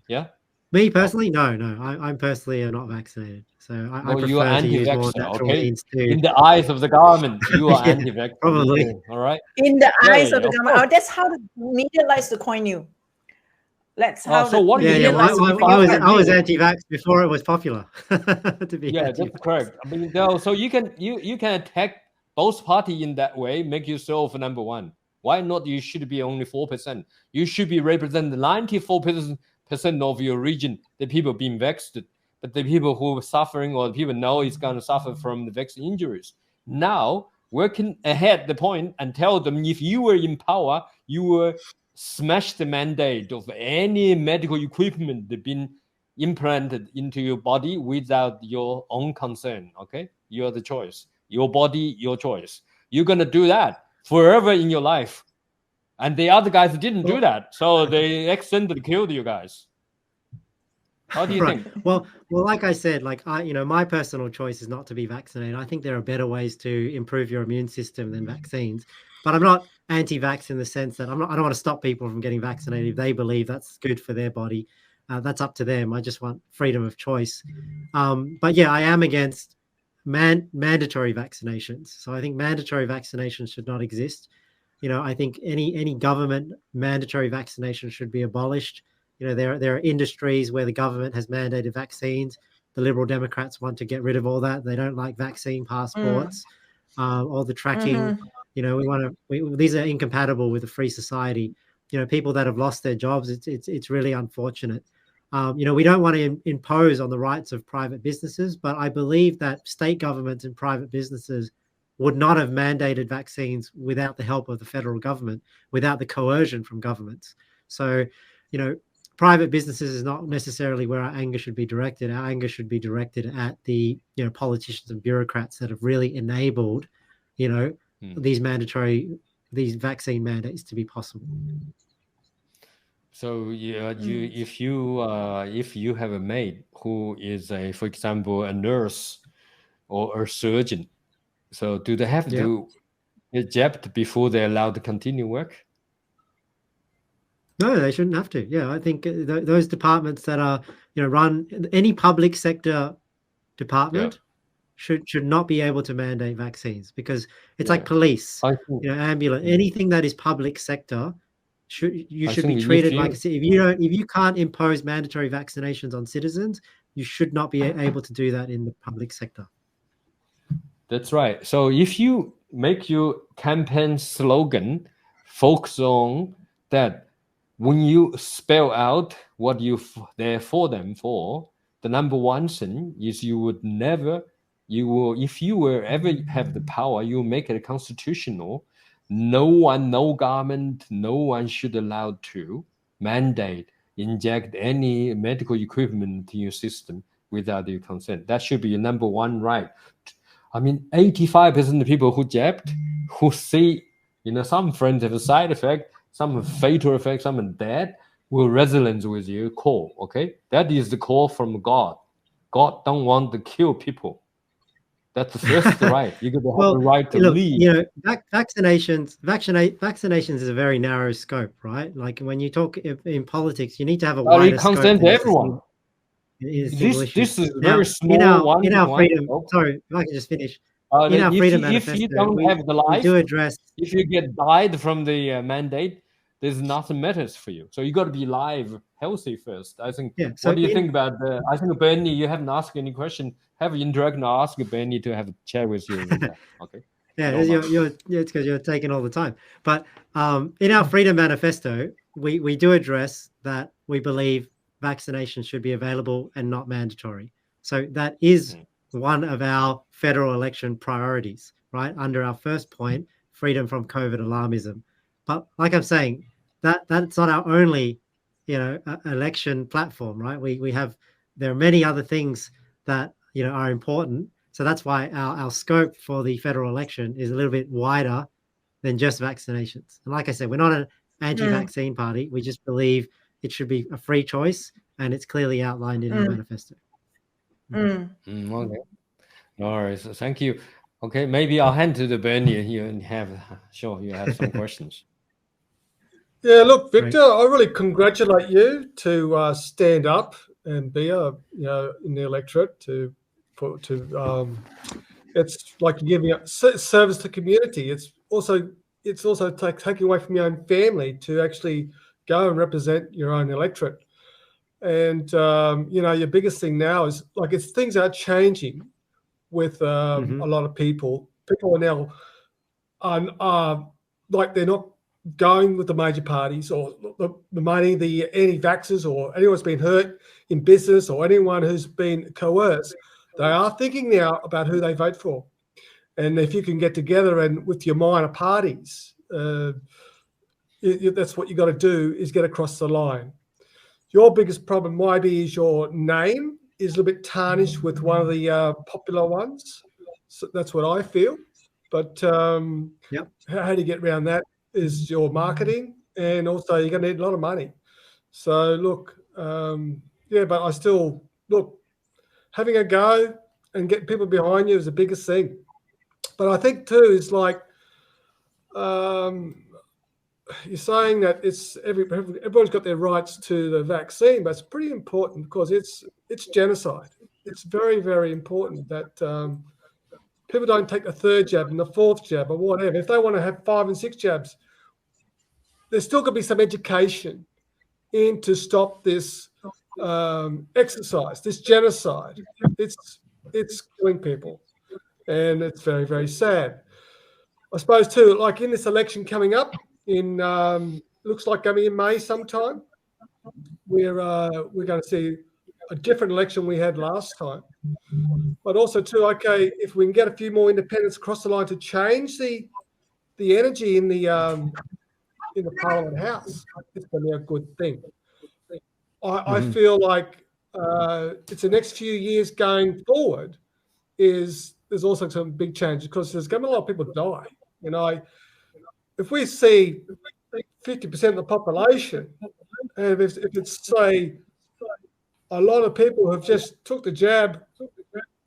[SPEAKER 3] Yeah.
[SPEAKER 2] Me personally, no. I'm personally not vaccinated, so I
[SPEAKER 3] you are
[SPEAKER 2] prefer to use more
[SPEAKER 3] anti-vaxxer,
[SPEAKER 2] natural
[SPEAKER 3] okay?
[SPEAKER 2] means to.
[SPEAKER 3] In the eyes of the government, you are
[SPEAKER 2] Yeah,
[SPEAKER 3] anti-vaxxer.
[SPEAKER 2] probably.
[SPEAKER 3] Okay, all right.
[SPEAKER 1] In the eyes of the
[SPEAKER 3] of
[SPEAKER 1] government.
[SPEAKER 3] course.
[SPEAKER 1] Oh, that's how the media likes to coin you. That's how
[SPEAKER 3] So
[SPEAKER 1] the
[SPEAKER 3] what do you
[SPEAKER 1] media
[SPEAKER 3] think?
[SPEAKER 1] likes to
[SPEAKER 3] If
[SPEAKER 1] coin you.
[SPEAKER 2] I was anti-vax before it was popular to be
[SPEAKER 3] Yeah,
[SPEAKER 2] anti-vax.
[SPEAKER 3] that's correct. I mean, so you can attack both parties in that way, make yourself number one. Why not? You should be only 4%. You should be representing 94% of your region, the people being vaxxed, but the people who are suffering or the people know is going to suffer from the vaccine injuries. Now, working ahead the point and tell them if you were in power, you will smash the mandate of any medical equipment that been implanted into your body without your own consent. Okay, you're the choice. Your body, your choice. You're gonna do that forever in your life, and the other guys didn't do that, so they accidentally killed you guys. How do you think?
[SPEAKER 2] Well, like I said, like my personal choice is not to be vaccinated. I think there are better ways to improve your immune system than vaccines. But I'm not anti-vax in the sense that I don't want to stop people from getting vaccinated if they believe that's good for their body. That's up to them. I just want freedom of choice. But yeah, I am against mandatory vaccinations. So I think mandatory vaccinations should not exist. I think any government mandatory vaccination should be abolished. There are industries where the government has mandated vaccines. The Liberal Democrats want to get rid of all that. They don't like vaccine passports, all the tracking. These are incompatible with a free society. People that have lost their jobs, it's really unfortunate. We don't want to impose on the rights of private businesses, but I believe that state governments and private businesses would not have mandated vaccines without the help of the federal government, without the coercion from governments. So, private businesses is not necessarily where our anger should be directed. Our anger should be directed at the politicians and bureaucrats that have really enabled these vaccine mandates to be possible.
[SPEAKER 3] So if you have a mate who is for example, a nurse or a surgeon, so do they have to get jabbed before they're allowed to continue work?
[SPEAKER 2] No, they shouldn't have to. Yeah, I think those departments that are, run, any public sector department should not be able to mandate vaccines, because it's like police, ambulance, anything that is public sector should be treated like if you can't impose mandatory vaccinations on citizens, you should not be able to do that in the public sector.
[SPEAKER 3] That's right. So if you make your campaign slogan focus on that, when you spell out what they're for them for, the number one thing is if you were ever have the power, you make it constitutional. No government, no one should allow to mandate, inject any medical equipment into your system without your consent. That should be your number one right. I mean, 85% of people who jabbed, who see, some friends have a side effect, some have fatal effect, some are dead, will resonate with your call, okay? That is the call from God. God don't want to kill people. That's the first right. You got to have the right to leave.
[SPEAKER 2] Vaccinations is a very narrow scope, right? Like when you talk in politics, you need to have a wider scope.
[SPEAKER 3] Consent to everyone. This is very small.
[SPEAKER 2] In our freedom. Sorry, if I can just finish. In our freedom manifesto,
[SPEAKER 3] if you don't have the life,
[SPEAKER 2] we do address.
[SPEAKER 3] If you get died from the mandate, there's nothing matters for you. So you got to be live, healthy first. I think. Yeah, so what do you think about the? I think Benny, you haven't asked any question. Have an interaction. I'll ask Benny to have a chat with you. Okay.
[SPEAKER 2] Yeah, it's because you're taking all the time. But in our freedom manifesto, we do address that we believe vaccination should be available and not mandatory. So that is one of our federal election priorities, right? Under our first point, freedom from COVID alarmism. But like I'm saying, that's not our only, election platform, right? We have there are many other things that are important. So that's why our scope for the federal election is a little bit wider than just vaccinations. And like I said, we're not an anti-vaccine party. We just believe it should be a free choice, and it's clearly outlined in our manifesto.
[SPEAKER 3] Okay. No worries. Thank you. Okay, maybe I'll hand to the Bernie here and you have some questions.
[SPEAKER 4] Yeah, look, Victor, I really congratulate you to stand up and be in the electorate it's like you're giving up service to the community. It's also taking away from your own family to actually go and represent your own electorate. And your biggest thing now is things are changing with a lot of people. People are now they're not going with the major parties or the money, the anti-vaxxers or anyone who's been hurt in business or anyone who's been coerced. They are thinking now about who they vote for. And if you can get together and with your minor parties, that's what you got to do, is get across the line. Your biggest problem maybe is your name is a little bit tarnished with one of the popular ones. So that's what I feel. But how do you get around that is your marketing, and also you're going to need a lot of money. So look, but I still having a go and getting people behind you is the biggest thing. But I think too is you're saying that everyone's got their rights to the vaccine, but it's pretty important because it's genocide. It's very, very important that people don't take the third jab and the fourth jab or whatever. If they want to have 5 and 6 jabs, there's still going to be some education to stop this exercise, this genocide. It's killing people, and it's very, very sad. I suppose too, like in this election coming up in looks like coming in May sometime, we're going to see a different election we had last time. But also too, okay, if we can get a few more independents across the line to change the energy in the Parliament House, it's going to be a good thing. I feel like it's the next few years going forward there's also some big changes because there's going to be a lot of people die. If we see 50% of the population, and if it's say a lot of people who have just took the jab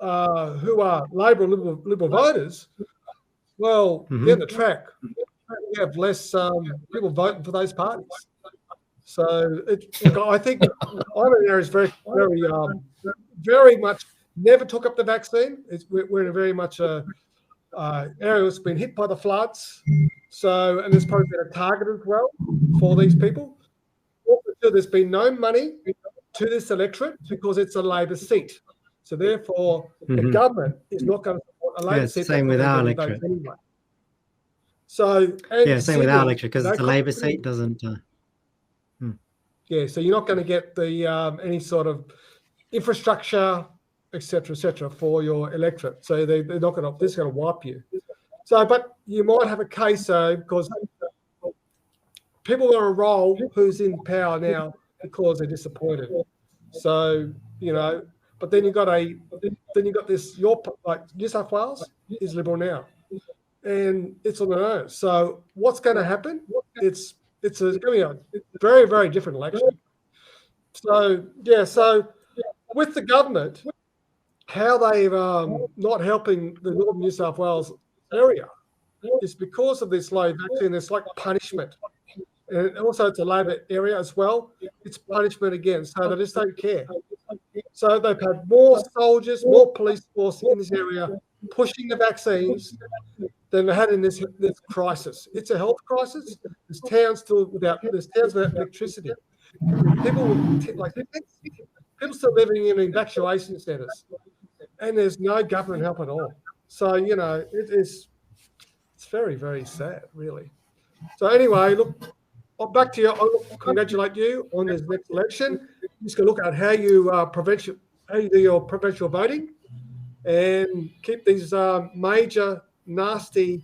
[SPEAKER 4] who are Labor and Liberal voters, well, in the track, we have less people voting for those parties. So I think Ireland area is very, very, very much never took up the vaccine. We're in a very much area that's been hit by the floods. So, and there's probably been a target as well for these people. Also, there's been no money to this electorate because it's a Labor seat. So therefore, the government is not going to support a Labor seat.
[SPEAKER 2] Same with our electorate.
[SPEAKER 4] Anyway. So
[SPEAKER 2] same with our electorate because it's a Labor seat doesn't.
[SPEAKER 4] Yeah, so you're not going to get the any sort of infrastructure, etc., for your electorate. So they're not going to. This is going to wipe you. So, but you might have a case though, because people are a role who's in power now because they're disappointed. So but then you got this. New South Wales is Liberal now, and it's on their own. So what's going to happen? It's going to be a very, very different election. So with the government, how they've not helping the northern New South Wales area is because of this low vaccine. It's like punishment, and also it's a Labor area as well. It's punishment again, so they just don't care. So they've had more soldiers, more police force in this area pushing the vaccines than they had in this crisis. It's a health crisis. There's towns without electricity. People still living in evacuation centres, and there's no government help at all. So it's very, very sad, really. So anyway, look, back to you. I congratulate you on this next election. Just going to look at how you do your provincial voting, and keep these major, nasty,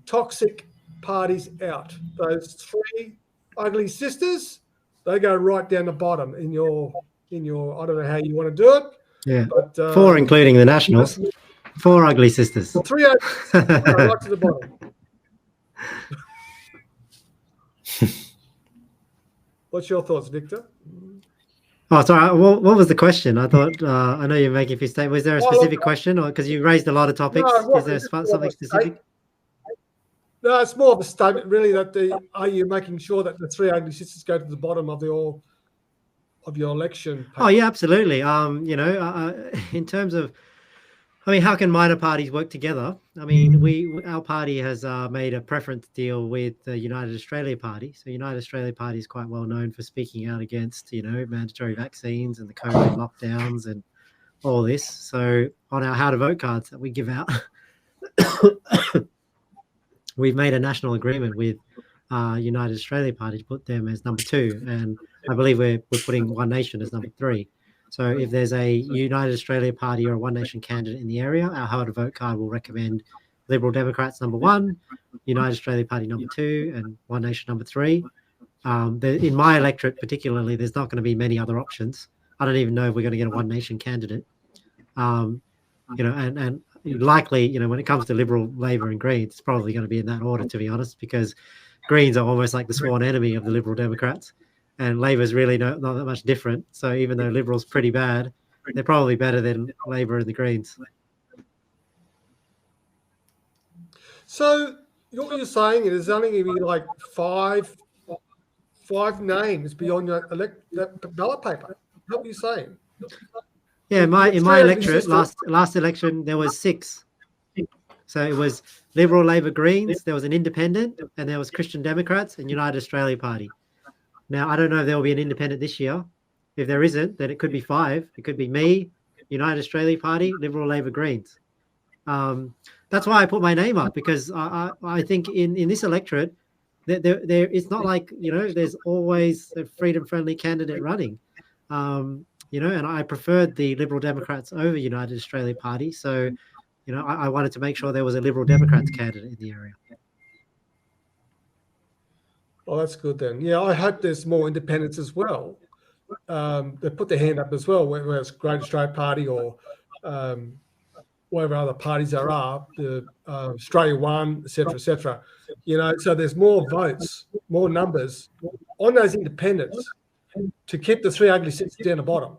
[SPEAKER 4] toxic parties out. Those 3 ugly sisters, they go right down the bottom in your in your. I don't know how you want to do it.
[SPEAKER 2] Yeah,
[SPEAKER 4] but
[SPEAKER 2] 4 including the Nationals. 4 ugly sisters.
[SPEAKER 4] 3 right to the bottom. What's your thoughts, Victor?
[SPEAKER 2] Oh, sorry. What was the question? I thought I know you're making a few statements. Was there a specific question, or because you raised a lot of topics?
[SPEAKER 4] No,
[SPEAKER 2] Is there something specific?
[SPEAKER 4] No, it's more of a statement, really. That are you making sure that the 3 ugly sisters go to the bottom of your election paper?
[SPEAKER 2] Oh yeah, absolutely. You know, in terms of, I mean, how can minor parties work together? I mean, our party has made a preference deal with the United Australia Party. So United Australia Party is quite well known for speaking out against, you know, mandatory vaccines and the COVID lockdowns and all this. So on our how to vote cards that we give out, we've made a national agreement with United Australia Party to put them as number 2, and I believe we're putting One Nation as number 3. So if there's a United Australia Party or a One Nation candidate in the area, our how to vote card will recommend Liberal Democrats number 1, United Australia Party number 2, and One Nation number 3. In my electorate particularly, there's not going to be many other options. I don't even know if we're going to get a One Nation candidate. You know, and likely, you know, when it comes to Liberal, Labor and Greens, it's probably going to be in that order, to be honest, because Greens are almost like the sworn enemy of the Liberal Democrats, and Labor's really not that much different. So even though Liberal's pretty bad, they're probably better than Labor and the Greens.
[SPEAKER 4] So what you're saying is there's only going to be like five names beyond that ballot paper. What are you saying?
[SPEAKER 2] Yeah, in my electorate, last election there was 6. So it was Liberal, Labor, Greens, there was an Independent, and there was Christian Democrats and United Australia Party. Now, I don't know if there will be an Independent this year. If there isn't, then it could be 5. It could be me, United Australia Party, Liberal, Labor, Greens. That's why I put my name up, because I think in this electorate, there it's not like, you know, there's always a freedom-friendly candidate running. You know, and I preferred the Liberal Democrats over United Australia Party. So, you know, I wanted to make sure there was a Liberal Democrats candidate in the area.
[SPEAKER 4] Oh, that's good then. Yeah, I hope there's more independents as well. They put their hand up as well, whether it's Great Australia Party or whatever other parties there are, the Australia One, et cetera, you know, so there's more votes, more numbers on those independents to keep the 3 ugly sisters down the bottom.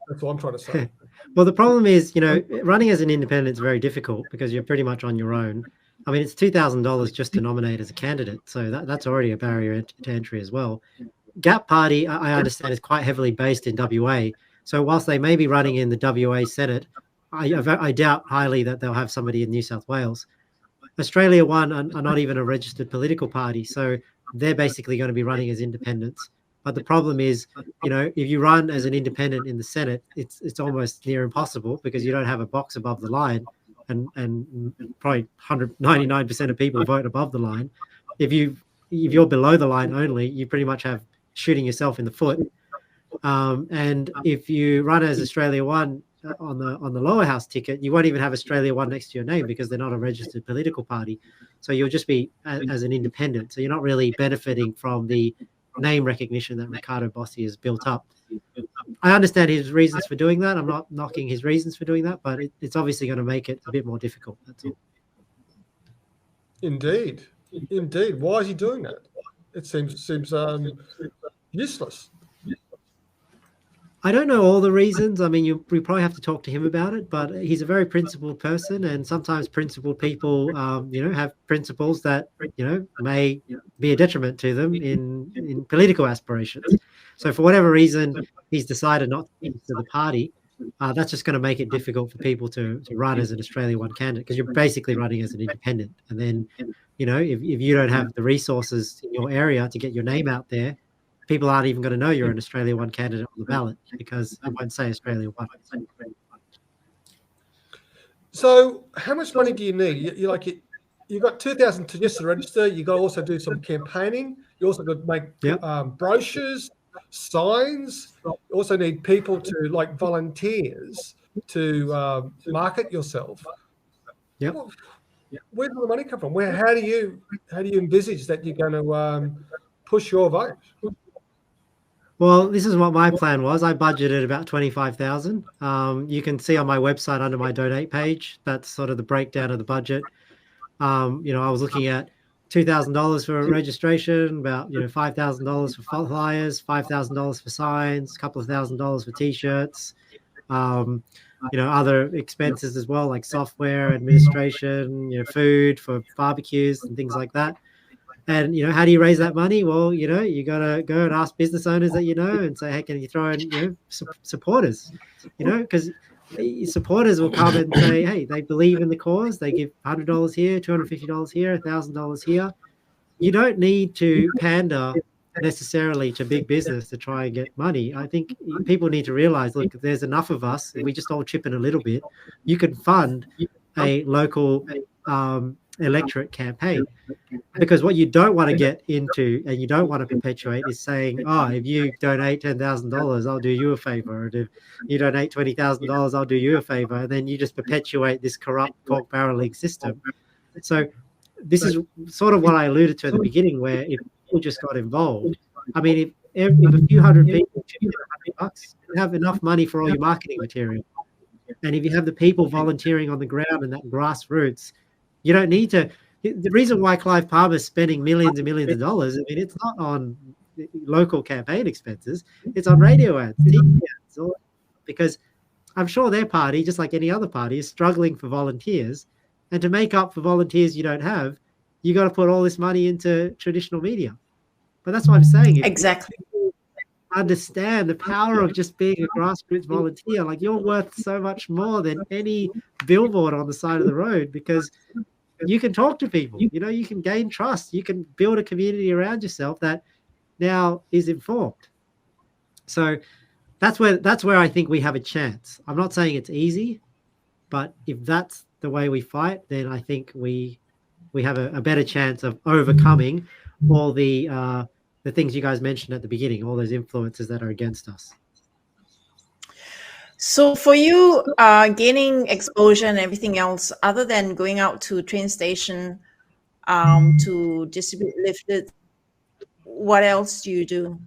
[SPEAKER 4] That's what I'm trying to say.
[SPEAKER 2] Well, the problem is, you know, running as an independent is very difficult because you're pretty much on your own. I mean, it's $2,000 just to nominate as a candidate. So that's already a barrier to entry as well. Gap Party, I understand, is quite heavily based in WA. So whilst they may be running in the WA Senate, I doubt highly that they'll have somebody in New South Wales. Australia One are not even a registered political party. So they're basically going to be running as independents. But the problem is, you know, if you run as an independent in the Senate, it's almost near impossible because you don't have a box above the line, and probably 99% of people vote above the line. If you're below the line only, you pretty much have shooting yourself in the foot. And if you run as Australia One on the lower house ticket, you won't even have Australia One next to your name because they're not a registered political party. So you'll just be as an independent. So you're not really benefiting from the name recognition that Ricardo Bossi has built up. I understand his reasons for doing that. I'm not knocking his reasons for doing that, but it's obviously going to make it a bit more difficult. That's all.
[SPEAKER 4] Indeed. Why is he doing that? It seems useless.
[SPEAKER 2] I don't know all the reasons. I mean, we probably have to talk to him about it, but he's a very principled person, and sometimes principled people, you know, have principles that, you know, may be a detriment to them in political aspirations. So for whatever reason, he's decided not to enter the party. That's just going to make it difficult for people to run as an Australia One candidate because you're basically running as an independent. And then, you know, if you don't have the resources in your area to get your name out there, people aren't even going to know you're an Australia One candidate on the ballot because it won't say Australia One.
[SPEAKER 4] So how much money do you need? You got 2,000 to just to register. You got to also do some campaigning. You also got to make brochures, signs. You also need people to, like, volunteers to market yourself.
[SPEAKER 2] Yep.
[SPEAKER 4] Where does the money come from? How do you envisage that you're going to push your vote?
[SPEAKER 2] Well, this is what my plan was. I budgeted about 25,000. You can see on my website under my donate page, that's sort of the breakdown of the budget. I was looking at $2,000 for registration, about $5,000 for flyers, $5,000 for signs, a couple of $1,000 for t-shirts, other expenses as well, like software, administration, food for barbecues and things like that. And how do you raise that money? Well, you gotta go and ask business owners that and say, hey, can you throw in supporters? Because supporters will come and say, hey, they believe in the cause. They give $100 here, $250 here, $1,000 here. You don't need to pander necessarily to big business to try and get money. I think people need to realize, look, there's enough of us. If we just all chip in a little bit, you can fund a local electorate campaign. Because what you don't want to get into and you don't want to perpetuate is saying, oh, if you donate $10,000, I'll do you a favor. And if you donate $20,000, I'll do you a favor. And then you just perpetuate this corrupt pork barreling system. So this is sort of what I alluded to at the beginning, where if people just got involved, I mean, if a few hundred people chip in $100, you have enough money for all your marketing material. And if you have the people volunteering on the ground and that grassroots, you don't need to. The reason why Clive Palmer is spending millions and millions of dollars, I mean, it's not on local campaign expenses. It's on radio ads, TV ads, because I'm sure their party, just like any other party, is struggling for volunteers. And to make up for volunteers you don't have, you got to put all this money into traditional media. But that's what I'm saying.
[SPEAKER 1] Exactly.
[SPEAKER 2] Understand the power of just being a grassroots volunteer. Like, you're worth so much more than any billboard on the side of the road, because you can talk to people, you can gain trust, you can build a community around yourself that now is informed. So that's where I think we have a chance. I'm not saying it's easy, but if that's the way we fight, then I think we have a better chance of overcoming all the things you guys mentioned at the beginning, all those influences that are against us.
[SPEAKER 1] So for you, gaining exposure and everything else, other than going out to train station to distribute leaflets, what else do you do?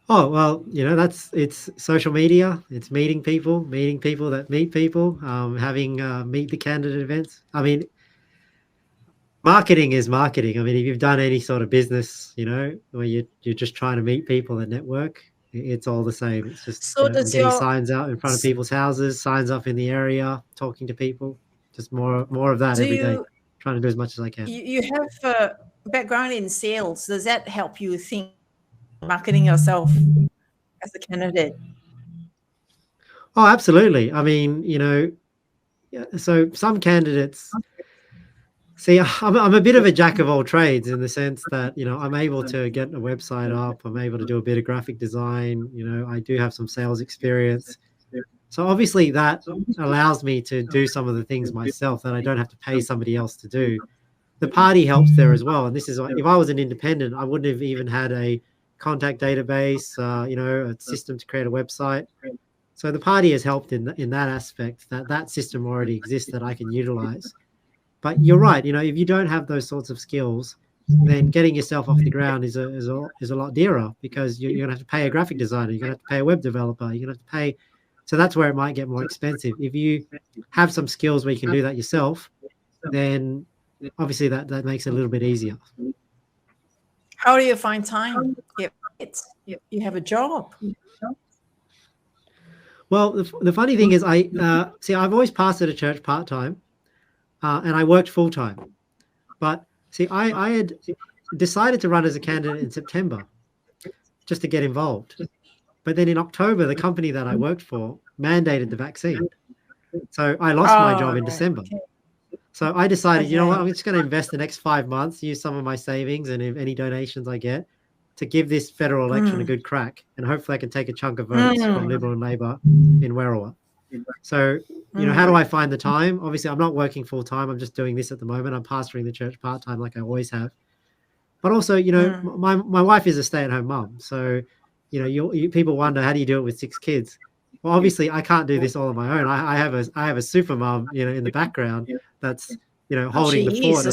[SPEAKER 2] Oh, well, it's social media. It's meeting people that meet people, having meet the candidate events. I mean, marketing is marketing. I mean, if you've done any sort of business, where you're just trying to meet people and network, it's all the same. It's just getting signs out in front of people's houses, signs up in the area, talking to people. Just more of that every day. Trying to do as much as I can.
[SPEAKER 1] You have a background in sales. Does that help you think marketing yourself as a candidate?
[SPEAKER 2] Oh, absolutely. I mean, so some candidates. See, I'm a bit of a jack of all trades in the sense that, I'm able to get a website up. I'm able to do a bit of graphic design. I do have some sales experience. So obviously that allows me to do some of the things myself that I don't have to pay somebody else to do. The party helps there as well. And this is, if I was an independent, I wouldn't have even had a contact database, a system to create a website. So the party has helped in that aspect, that system already exists that I can utilize. But you're right, if you don't have those sorts of skills, then getting yourself off the ground is a lot dearer, because you're going to have to pay a graphic designer, you're going to have to pay a web developer, you're going to have to pay. So that's where it might get more expensive. If you have some skills where you can do that yourself, then obviously that makes it a little bit easier.
[SPEAKER 1] How do you find time? You have a job.
[SPEAKER 2] Well, the funny thing is, I've always pastored a church part-time. And I worked full-time. But see, I had decided to run as a candidate in September just to get involved. But then in October, the company that I worked for mandated the vaccine. So I lost my job in December. Okay. So I decided, I'm just going to invest the next 5 months, use some of my savings and any donations I get to give this federal election a good crack. And hopefully I can take a chunk of votes from Liberal and Labor in Werriwa. So, how do I find the time? Obviously, I'm not working full time. I'm just doing this at the moment. I'm pastoring the church part time like I always have. But also, my wife is a stay-at-home mom. So, people wonder, how do you do it with 6 kids? Well, obviously, I can't do this all on my own. I have a super mom, in the background that's, holding the fort,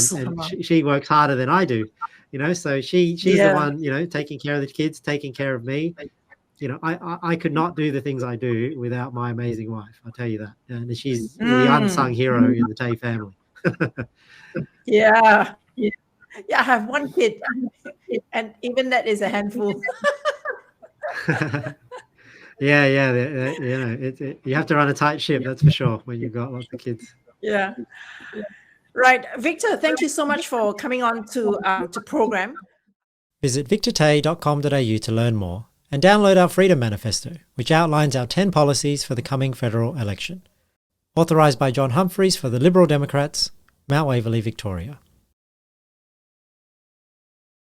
[SPEAKER 2] and she works harder than I do. So she's the one, taking care of the kids, taking care of me. I could not do the things I do without my amazing wife. I'll tell you that. And she's the unsung hero in the Tay family.
[SPEAKER 1] Yeah. I have one kid, and even that is a handful.
[SPEAKER 2] Yeah. You have to run a tight ship, that's for sure, when you've got lots of kids.
[SPEAKER 1] Yeah. Right. Victor, thank you so much for coming on to program.
[SPEAKER 5] Visit victortay.com.au to learn more and download our Freedom Manifesto, which outlines our 10 policies for the coming federal election. Authorised by John Humphreys for the Liberal Democrats, Mount Waverley, Victoria.